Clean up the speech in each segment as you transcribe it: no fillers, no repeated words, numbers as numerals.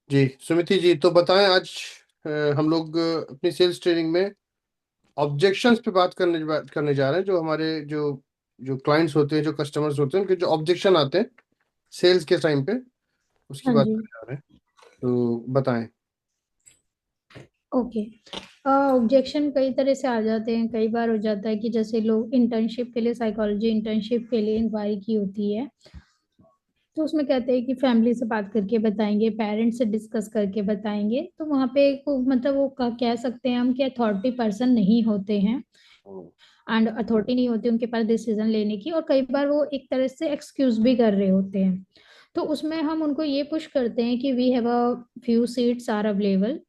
जी सुमिति जी, तो बताएं आज हम लोग अपनी सेल्स ट्रेनिंग में ऑब्जेक्शंस पे बात करने जा रहे हैं। जो हमारे जो जो क्लाइंट्स होते हैं, जो कस्टमर्स होते हैं, उनके जो ऑब्जेक्शन आते हैं सेल्स के टाइम पे, उसकी हाँ बात जी। करने जा रहे हैं। तो बताएं। ओके। ऑब्जेक्शन कई तरह से आ जाते हैं। कई बार हो जाता है कि जैसे लोग इंटर्नशिप के लिए, साइकोलॉजी इंटर्नशिप के लिए इंक्वायरी की होती है, तो उसमें कहते हैं कि फैमिली से बात करके बताएंगे, पेरेंट्स से डिस्कस करके बताएंगे। तो वहाँ पे मतलब वो कह सकते हैं हम कि अथॉरिटी पर्सन नहीं होते हैं, एंड अथॉरिटी नहीं होती उनके पास डिसीजन लेने की। और कई बार वो एक तरह से एक्सक्यूज भी कर रहे होते हैं। तो उसमें हम उनको ये पुश करते हैं कि we have a few seats are available,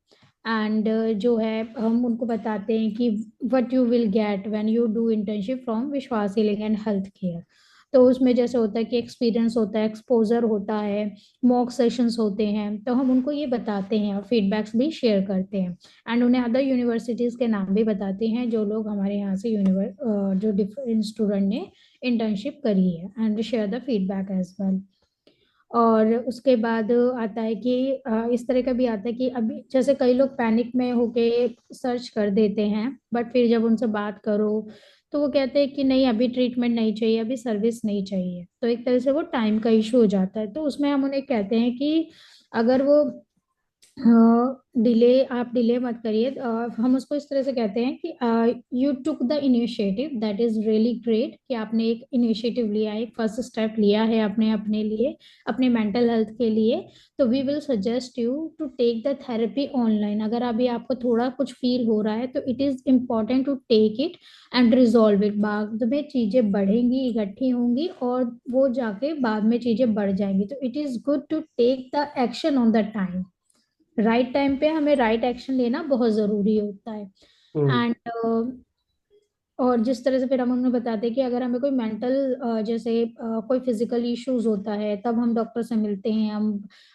and जो है हम उनको बताते हैं कि what you will get when you do internship from Vishwas healing and health care. तो उसमें जैसे होता है कि एक्सपीरियंस होता है, एक्सपोजर होता है, मॉक सेशंस होते हैं। तो हम उनको ये बताते हैं और फीडबैक्स भी शेयर करते हैं, एंड उन्हें अदर यूनिवर्सिटीज के नाम भी बताते हैं जो लोग हमारे यहाँ से जो डिफरेंट स्टूडेंट ने इंटर्नशिप करी है, and share the feedback as well. और उसके बाद आता है कि इस तरह का भी आता है कि अभी जैसे कई लोग पैनिक में होके सर्च कर देते हैं, बट फिर जब उनसे बात करो तो वो कहते हैं कि नहीं, अभी ट्रीटमेंट नहीं चाहिए, अभी सर्विस नहीं चाहिए। तो एक तरह से वो टाइम का इशू हो जाता है। तो उसमें हम उन्हें कहते हैं कि अगर वो डिले, आप डिले मत करिए। हम उसको इस तरह से कहते हैं कि you took the initiative, that is really great, कि आपने एक इनिशिएटिव लिया है, एक फर्स्ट स्टेप लिया है आपने अपने लिए, अपने मेंटल हेल्थ के लिए। तो we will suggest you to take the therapy online. अगर अभी आपको थोड़ा कुछ फील हो रहा है तो it is important to take it and resolve it. बाद में चीजें बढ़ेंगी, इकट्ठी होंगी, और वो जाके बाद में चीजें बढ़ जाएंगी। तो it is good to take the action on the time. Right time पे हमें राइट एक्शन लेना बहुत जरूरी होता है। हम्म। एंड और जिस तरह से फिर हम उन्हें बताते हैं कि अगर हमें कोई मेंटल जैसे कोई फिजिकल इश्यूज होता है, तब हम डॉक्टर से मिलते हैं। हम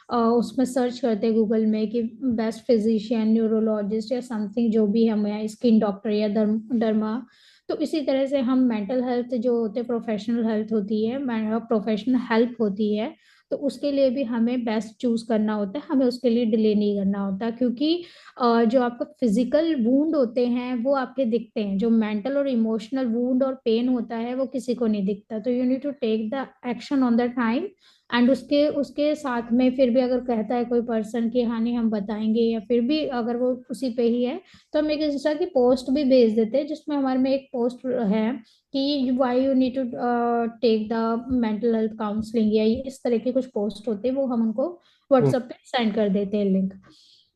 उसमें सर्च करते हैं गूगल में कि बेस्ट फिजिशियन, न्यूरोलॉजिस्ट या समथिंग जो भी हम, या स्किन डॉक्टर या डर्मा। तो इसी तरह से हम मेंटल हेल्थ जो होते हैं, प्रोफेशनल हेल्थ होती है, प्रोफेशनल हेल्प होती है। तो उसके लिए भी हमें बेस्ट चूज करना होता है, हमें उसके लिए डिले नहीं करना होता। क्योंकि जो आपका फिजिकल वूंड होते हैं वो आपके दिखते हैं, जो मेंटल और इमोशनल वूंड और पेन होता है वो किसी को नहीं दिखता। तो you need to take the action on the time. And उसके उसके साथ में फिर भी अगर कहता है कोई पर्सन कि हाँ नहीं हम बताएंगे, या फिर भी अगर वो उसी पे ही है, तो हम एक इंस्टा की पोस्ट भी भेज देते हैं, जिसमें हमारे में एक पोस्ट है कि why you need to take the mental health counselling, या इस तरह के कुछ पोस्ट होते हैं, वो हम उनको हम्म। व्हाट्सएप पे सेंड कर देते हैं लिंक।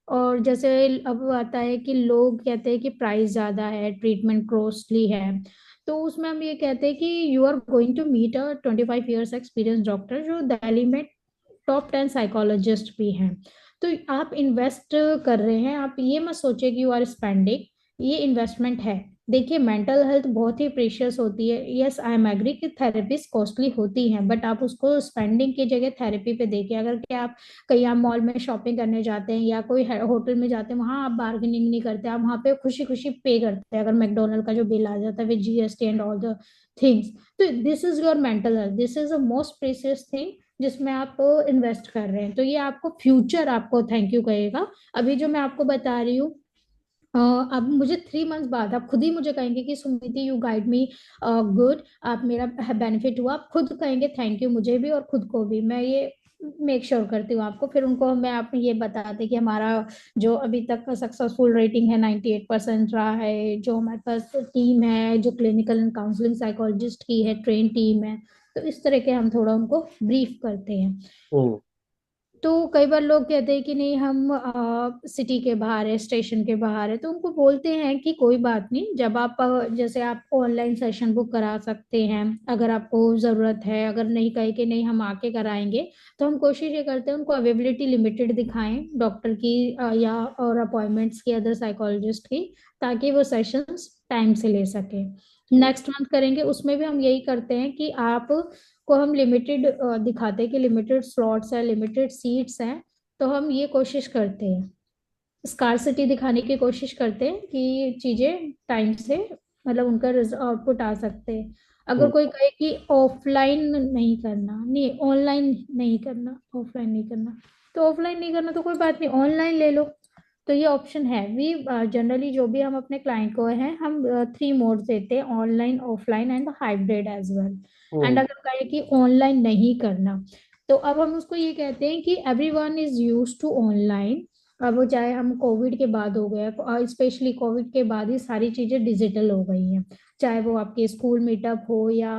और जैसे अब आता है कि लोग कहते हैं कि प्राइस ज्यादा है, ट्रीटमेंट कॉस्टली है। तो उसमें हम ये कहते हैं कि you are going to meet a 25 years experience doctor, जो दिल्ली में टॉप 10 साइकोलॉजिस्ट भी हैं। तो आप इन्वेस्ट कर रहे हैं, आप ये मत सोचिए कि यू आर स्पेंडिंग, ये इन्वेस्टमेंट है। देखिए मेंटल हेल्थ बहुत ही प्रीशियस होती है। यस, आई एम एग्री कि थेरेपीज कॉस्टली होती हैं, बट आप उसको स्पेंडिंग की जगह थेरेपी पे देखिए। अगर कि आप कहीं आप मॉल में शॉपिंग करने जाते हैं या कोई होटल में जाते हैं, वहां आप बार्गेनिंग नहीं करते, आप वहां पे खुशी खुशी पे करते हैं। अगर मैकडोनल्ड का जो बिल आ जाता है with GST and all the things, तो this is your mental health, this is the most precious thing जिसमें आप इन्वेस्ट कर रहे हैं। तो ये आपको फ्यूचर आपको थैंक यू कहेगा। अभी जो मैं आपको बता रही हूँ, अब मुझे 3 मंथ्स बाद आप खुद ही मुझे कहेंगे कि Sumiti you guide me good, आप मेरा बेनिफिट हुआ, आप खुद कहेंगे थैंक यू, मुझे भी और खुद को भी। मैं ये मेक श्योर करती हूँ आपको। फिर उनको मैं आप ये बताते कि हमारा जो अभी तक का सक्सेसफुल रेटिंग है 98% रहा है, जो हमारे पास टीम है जो क्लिनिकल एंड काउंसलिंग साइकोलॉजिस्ट की है, ट्रेन टीम है। तो इस तरह के हम थोड़ा उनको ब्रीफ करते हैं। हम्म। तो कई बार लोग कहते हैं कि नहीं, हम सिटी के बाहर है, स्टेशन के बाहर है। तो उनको बोलते हैं कि कोई बात नहीं, जब आप जैसे आप ऑनलाइन सेशन बुक करा सकते हैं अगर आपको ज़रूरत है। अगर नहीं कहे कि नहीं हम आके कराएंगे, तो हम कोशिश ये करते हैं उनको अवेलेबिलिटी लिमिटेड दिखाएं डॉक्टर की, या और अपॉइंटमेंट्स की, अदर साइकोलॉजिस्ट की, ताकि वो सेशंस टाइम से ले सके। नेक्स्ट मंथ करेंगे, उसमें भी हम यही करते हैं कि आप को हम लिमिटेड दिखाते हैं कि लिमिटेड स्लॉट्स है, लिमिटेड सीट्स हैं। तो हम ये कोशिश करते हैं, स्कार्सिटी दिखाने की कोशिश करते हैं कि चीजें टाइम से, मतलब उनका आउटपुट आ सकते हैं। अगर हम्म। कोई कहे कि ऑफलाइन नहीं करना, नहीं ऑनलाइन नहीं करना, ऑफलाइन नहीं करना, तो ऑफलाइन नहीं करना तो कोई बात नहीं, ऑनलाइन ले लो। तो ये ऑप्शन है। वी जनरली जो भी हम अपने क्लाइंट को हैं, हम 3 मोड्स देते हैं, online, offline and hybrid as well. And hmm. अगर कहे कि ऑनलाइन नहीं करना, तो अब हम उसको ये कहते हैं कि everyone is use to online. अब वो चाहे हम कोविड के बाद हो गया, स्पेशली कोविड के बाद ही सारी चीजें डिजिटल हो गई हैं। चाहे वो आपके स्कूल मीटअप हो या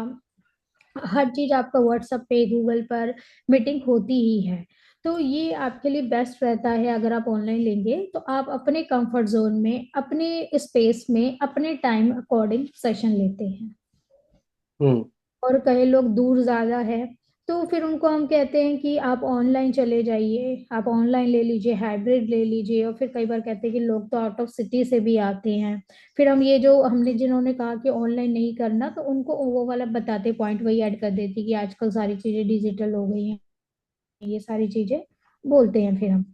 हर चीज आपका व्हाट्सएप पे, गूगल पर मीटिंग होती ही है। तो ये आपके लिए बेस्ट रहता है। अगर आप ऑनलाइन लेंगे तो आप अपने कंफर्ट जोन में, अपने स्पेस में, अपने टाइम अकॉर्डिंग सेशन लेते हैं। हम्म। और कई लोग दूर ज्यादा है, तो फिर उनको हम कहते हैं कि आप ऑनलाइन चले जाइए, आप ऑनलाइन ले लीजिए, हाइब्रिड ले लीजिए। और फिर कई बार कहते हैं कि लोग तो आउट ऑफ सिटी से भी आते हैं। फिर हम ये जो हमने जिन्होंने कहा कि ऑनलाइन नहीं करना, तो उनको वो वाला बताते, पॉइंट वही ऐड कर देती कि आजकल सारी चीजें डिजिटल हो गई हैं, ये सारी चीजें बोलते हैं फिर हम।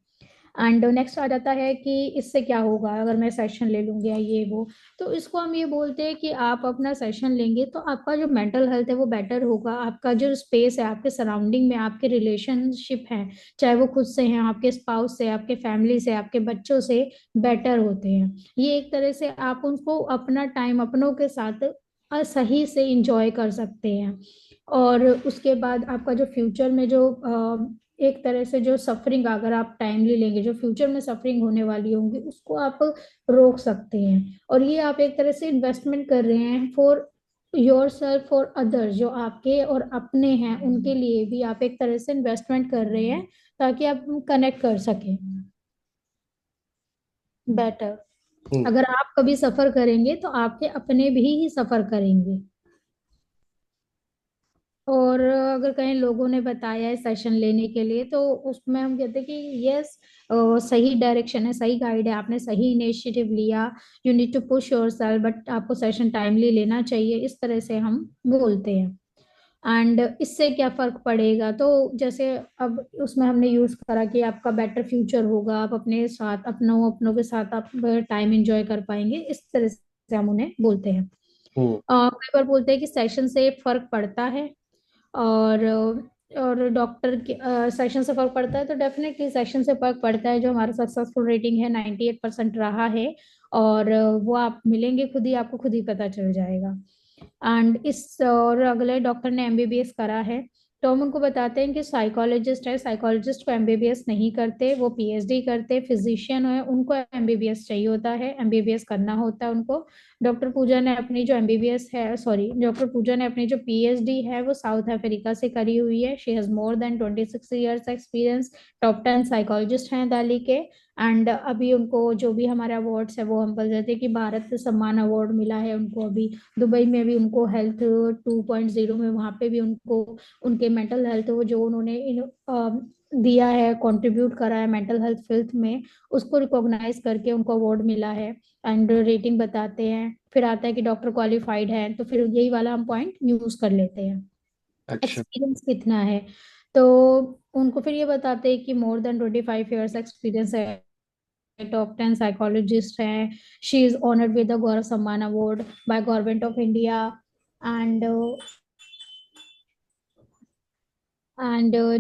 एंड नेक्स्ट आ जाता है कि इससे क्या होगा अगर मैं सेशन ले लूंगी या ये वो। तो इसको हम ये बोलते हैं कि आप अपना सेशन लेंगे तो आपका जो मेंटल हेल्थ है वो बेटर होगा, आपका जो स्पेस है, आपके सराउंडिंग में आपके रिलेशनशिप हैं, चाहे वो खुद से हैं, आपके स्पाउस से, आपके फैमिली से, आपके बच्चों से, बेटर होते हैं। ये एक तरह से आप उनको अपना टाइम अपनों के साथ सही से इंजॉय कर सकते हैं। और उसके बाद आपका जो फ्यूचर में जो एक तरह से जो सफरिंग, अगर आप टाइमली लेंगे, जो फ्यूचर में सफरिंग होने वाली होंगी उसको आप रोक सकते हैं। और ये आप एक तरह से इन्वेस्टमेंट कर रहे हैं for your self, for others, जो आपके और अपने हैं उनके लिए भी आप एक तरह से इन्वेस्टमेंट कर रहे हैं, ताकि आप कनेक्ट कर सकें बेटर। हम्म। अगर आप कभी सफर करेंगे तो आपके अपने भी ही सफर करेंगे। और अगर कहीं लोगों ने बताया है सेशन लेने के लिए, तो उसमें हम कहते हैं कि यस, सही डायरेक्शन है, सही गाइड है, आपने सही इनिशिएटिव लिया, you need to push yourself, but आपको सेशन टाइमली लेना चाहिए, इस तरह से हम बोलते हैं। एंड इससे क्या फर्क पड़ेगा, तो जैसे अब उसमें हमने यूज करा कि आपका बेटर फ्यूचर होगा, आप अपने साथ, अपनों अपनों के साथ आप टाइम एंजॉय कर पाएंगे, इस तरह से हम उन्हें बोलते हैं। हम्म। कई बार बोलते हैं कि सेशन से फर्क पड़ता है। और डॉक्टर के सेशन से फर्क पड़ता है, तो डेफिनेटली सेशन से फर्क पड़ता है। जो हमारा सक्सेसफुल रेटिंग है 98% रहा है। और वो आप मिलेंगे खुद ही, आपको खुद ही पता चल जाएगा। एंड इस और अगले डॉक्टर ने एमबीबीएस करा है, तो हम उनको बताते हैं कि साइकोलॉजिस्ट है, साइकोलॉजिस्ट को एमबीबीएस नहीं करते, वो पीएचडी करते, फिजिशियन है, उनको एमबीबीएस चाहिए होता है, एमबीबीएस करना होता है उनको। डॉक्टर पूजा ने अपनी जो एमबीबीएस है, सॉरी, डॉक्टर पूजा ने अपनी जो पीएचडी है वो साउथ अफ्रीका से करी हुई है। She has more than 26 years experience. Top 10 psychologist हैं दिल्ली के। एंड अभी उनको जो भी हमारे अवार्ड्स है वो हम बोल देते हैं कि भारत सम्मान अवार्ड मिला है उनको अभी। दुबई में भी उनको हेल्थ 2.0 में, वहाँ पे भी उनको उनके मेंटल हेल्थ, वो जो उन्होंने दिया है, कंट्रीब्यूट करा है मेंटल हेल्थ फील्ड में, उसको रिकॉग्नाइज करके उनको अवार्ड मिला है। एंड रेटिंग बताते हैं, फिर आता है कि डॉक्टर क्वालिफाइड है, तो फिर यही वाला हम पॉइंट यूज कर लेते हैं। अच्छा। एक्सपीरियंस कितना है, तो उनको फिर ये बताते हैं कि मोर देन 25 ईयर्स एक्सपीरियंस है, टॉप 10 साइकोलॉजिस्ट है। She is honoured with the Gaurav Samman award by government of India. And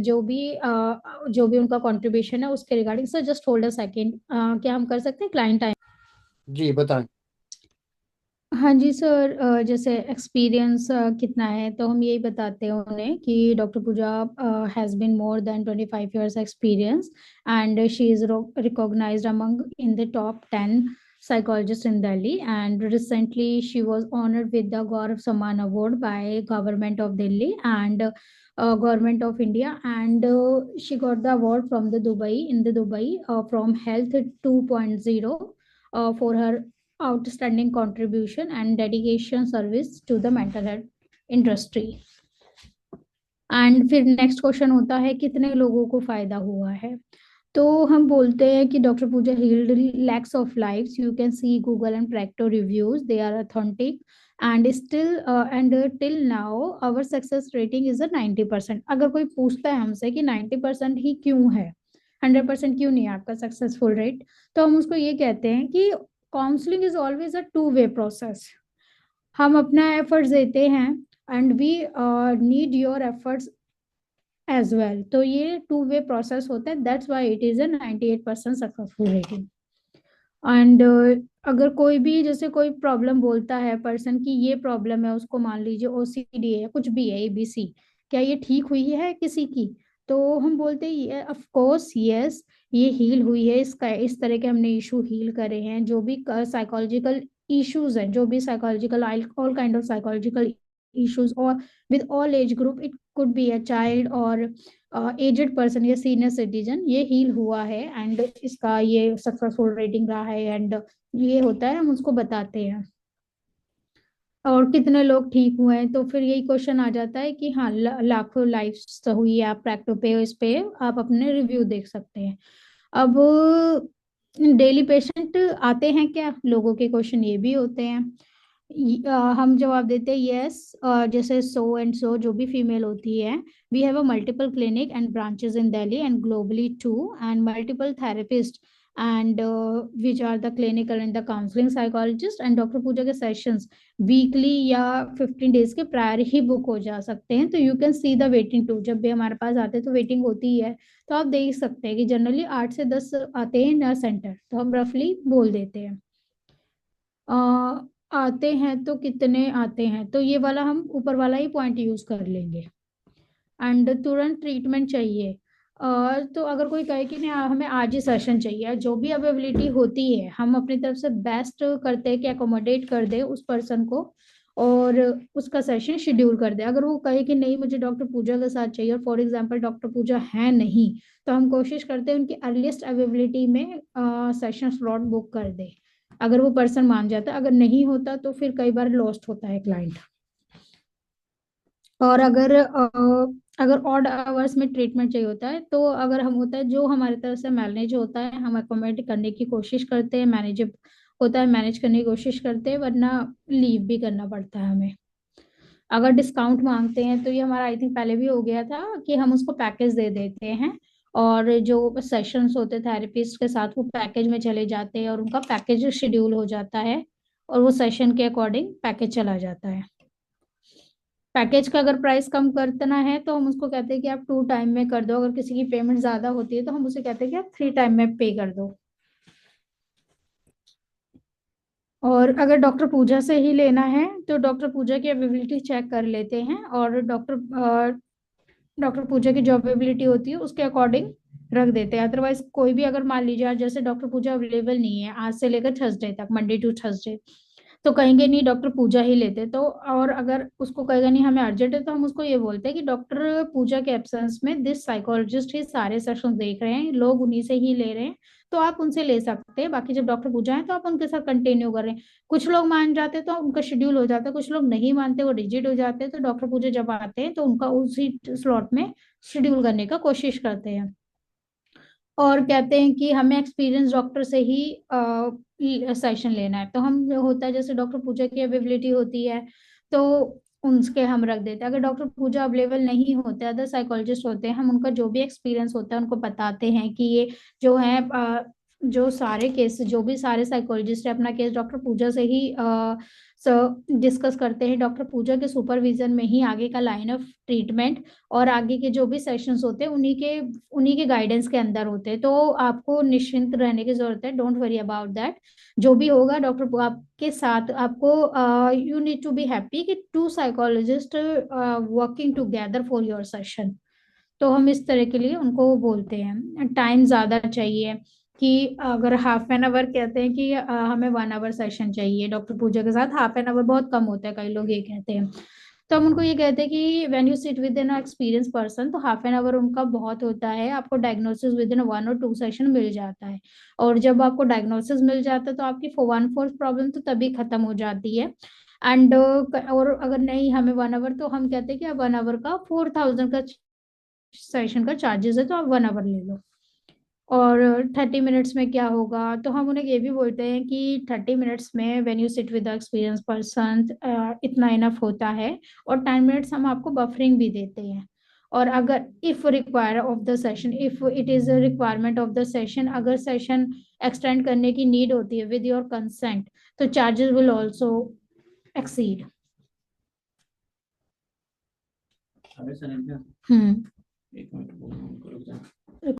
जो भी उनका कंट्रीब्यूशन है उसके regarding. Sir just hold a second, क्या हम कर सकते हैं क्लाइंट टाइम? जी बताएं। हाँ जी सर, जैसे एक्सपीरियंस कितना है, तो हम यही बताते हैं उन्हें कि doctor Pooja has been more than 25 years experience and she is recognised among in the top 10 psychologists in Delhi, and recently she was honored with the Gaurav Samman Award by Government of Delhi and Government of India, and she got the award from the Dubai, in the Dubai, from Health 2.0, for her outstanding contribution and dedication service to the mental health industry। And फिर next question होता है कितने लोगों को फायदा हुआ है। तो हम बोलते हैं कि doctor Pooja healed lakhs of lives, you can see Google and Practo reviews, they are authentic and still and till now our success rating is a 90%। अगर कोई पूछता है हमसे कि 90% ही क्यों है, 100% क्यों नहीं है आपका सक्सेसफुल रेट, तो हम उसको ये कहते हैं कि counselling is always a 2 way process. हम अपना एफर्ट्स देते हैं, and we need your efforts as well. तो ये टू वे प्रोसेस होता है, that's why it is a 98% successful rating. And अगर कोई भी जैसे कोई प्रॉब्लम बोलता है पर्सन की ये प्रॉब्लम है, उसको मान लीजिए ओसीडी है, कुछ भी है, एबीसी, क्या ये ठीक हुई है किसी की? तो हम बोलते हैं ऑफ कोर्स यस, ये हील हुई है, इसका इस तरह के हमने इशू हील करे हैं। जो भी साइकोलॉजिकल इश्यूज हैं, जो भी psychological, all kind of psychological issues, और with all age group, it could be a child और एजेड पर्सन या सीनियर सिटीजन, ये हील हुआ है एंड इसका ये सक्सेसफुल रेटिंग रहा है। एंड ये होता है, हम उसको बताते हैं। और कितने लोग ठीक हुए हैं, तो फिर यही क्वेश्चन आ जाता है कि हाँ, लाखों लाइफ हुई है, आप प्रैक्टो पे इस पे आप अपने रिव्यू देख सकते हैं। अब डेली पेशेंट आते हैं क्या, लोगों के क्वेश्चन ये भी होते हैं। हम जवाब देते हैं यस, जैसे सो एंड सो जो भी फीमेल होती है, we have a multiple clinic and branches in Delhi and globally too, and multiple therapist and which are the clinical and the counselling psychologist, and doctor Pooja के सेशंस वीकली या 15 days के prior ही book हो जा सकते हैं। तो you can see the waiting too, जब भी हमारे पास आते हैं तो वेटिंग होती ही है। तो आप देख सकते हैं कि जनरली 8 से 10 आते हैं नर्स सेंटर, तो हम रफली बोल देते हैं। आते हैं तो कितने आते हैं, तो ये वाला हम ऊपर वाला ही पॉइंट यूज कर लेंगे। एंड तुरंत ट्रीटमेंट चाहिए, तो अगर कोई कहे कि नहीं हमें आज ही सेशन चाहिए, जो भी अवेलेबिलिटी होती है हम अपनी तरफ से बेस्ट करते हैं कि अकोमोडेट कर दे उस पर्सन को और उसका सेशन शेड्यूल कर दे। अगर वो कहे कि नहीं मुझे डॉक्टर पूजा के साथ चाहिए, और फॉर एग्जांपल डॉक्टर पूजा है नहीं, तो हम कोशिश करते हैं उनकी अर्लीस्ट अवेलेबिलिटी में सेशन स्लॉट बुक कर दे, अगर वो पर्सन मान जाता है। अगर नहीं होता तो फिर कई बार लॉस्ट होता है क्लाइंट। और अगर ऑड आवर्स में ट्रीटमेंट चाहिए होता है, तो अगर हम होता है जो हमारी तरफ से मैनेज होता है हम अकोमोडेट करने की कोशिश करते हैं, मैनेज होता है मैनेज करने की कोशिश करते हैं, वरना लीव भी करना पड़ता है हमें। अगर डिस्काउंट मांगते हैं तो ये हमारा आई थिंक पहले भी हो गया था कि हम उसको पैकेज दे देते हैं, और जो सेशंस होते हैं थेरेपिस्ट के साथ वो पैकेज में चले जाते हैं और उनका पैकेज शेड्यूल हो जाता है, और वो सेशन के अकॉर्डिंग पैकेज चला जाता है। पैकेज का अगर प्राइस कम करना है तो हम उसको कहते हैं कि आप 2 टाइम में कर दो, अगर किसी की पेमेंट ज्यादा होती है तो हम उसे कहते हैं कि आप 3 टाइम में पे कर दो। और अगर डॉक्टर पूजा से ही लेना है तो डॉक्टर पूजा की अवेलेबिलिटी चेक कर लेते हैं, और डॉक्टर पूजा की जो अवेलेबिलिटी होती है उसके अकॉर्डिंग रख देते हैं। अदरवाइज कोई भी अगर मान लीजिए आज जैसे डॉक्टर पूजा अवेलेबल नहीं है आज से लेकर थर्सडे तक, मंडे टू थर्सडे, तो कहेंगे नहीं डॉक्टर पूजा ही लेते तो। और अगर उसको कहेगा नहीं हमें अर्जेंट है, तो हम उसको ये बोलते हैं कि डॉक्टर पूजा के एब्सेंस में दिस साइकोलॉजिस्ट ही सारे सेशन देख रहे हैं, लोग उन्हीं से ही ले रहे हैं, तो आप उनसे ले सकते हैं। बाकी जब डॉक्टर पूजा है तो आप उनके साथ कंटिन्यू कर रहे हैं। कुछ लोग मान जाते हैं तो उनका शेड्यूल हो जाता है, कुछ लोग नहीं मानते, वो रिजिड हो जाते हैं, तो डॉक्टर पूजा जब आते हैं तो उनका उसी स्लॉट में शेड्यूल करने का कोशिश करते हैं। और कहते हैं कि हमें एक्सपीरियंस डॉक्टर से ही सेशन लेना है, तो हम होता है जैसे डॉक्टर पूजा की अवेलेबिलिटी होती है तो उनके हम रख देते हैं। अगर डॉक्टर पूजा अवेलेबल नहीं होते, अदर साइकोलॉजिस्ट होते हैं, हम उनका जो भी एक्सपीरियंस होता है उनको बताते हैं कि ये जो है जो सारे केस, जो भी सारे साइकोलॉजिस्ट है अपना केस डॉक्टर पूजा से ही डिस्कस करते हैं, डॉक्टर पूजा के सुपरविजन में ही आगे का लाइन ऑफ ट्रीटमेंट और आगे के जो भी सेशंस होते हैं उन्हीं के गाइडेंस के अंदर होते हैं। तो आपको निश्चिंत रहने की जरूरत है, डोंट वरी अबाउट दैट। जो भी होगा डॉक्टर आपके साथ, आपको you need to be happy कि 2 psychologist working together for your session. तो हम इस तरह के लिए उनको बोलते हैं। टाइम ज्यादा चाहिए, कि अगर ½ कहते हैं कि हमें 1 आवर सेशन चाहिए डॉक्टर पूजा के साथ, ½ बहुत कम होता है, कई लोग ये कहते हैं। तो हम उनको ये कहते हैं कि when you sit with in experience person, तो ½ उनका बहुत होता है, आपको डायग्नोसिस विद इन 1 और 2 सेशन मिल जाता है। और जब आपको डायग्नोसिस मिल जाता है तो आपकी 1/4 प्रॉब्लम तो तभी खत्म हो जाती है। एंड और अगर नहीं हमें 1 आवर, तो हम कहते हैं कि आप 1 आवर का 4,000 का सेशन का चार्जेस है, तो आप 1 आवर ले लो। और 30 मिनट्स में क्या होगा, तो हम उन्हें ये भी बोलते हैं कि 30 मिनट्स में when you sit with experience person इतना इनफ होता है। और 10 मिनट्स हम आपको बफरिंग भी देते हैं। और अगर if require of the session, if it is a requirement of the session, अगर सेशन एक्सटेंड करने की नीड होती है विद योर कंसेंट, तो चार्जेस विल ऑल्सो एक्सीड। हम्म। एक मिनट बोल रहा हूँ, रुक जा।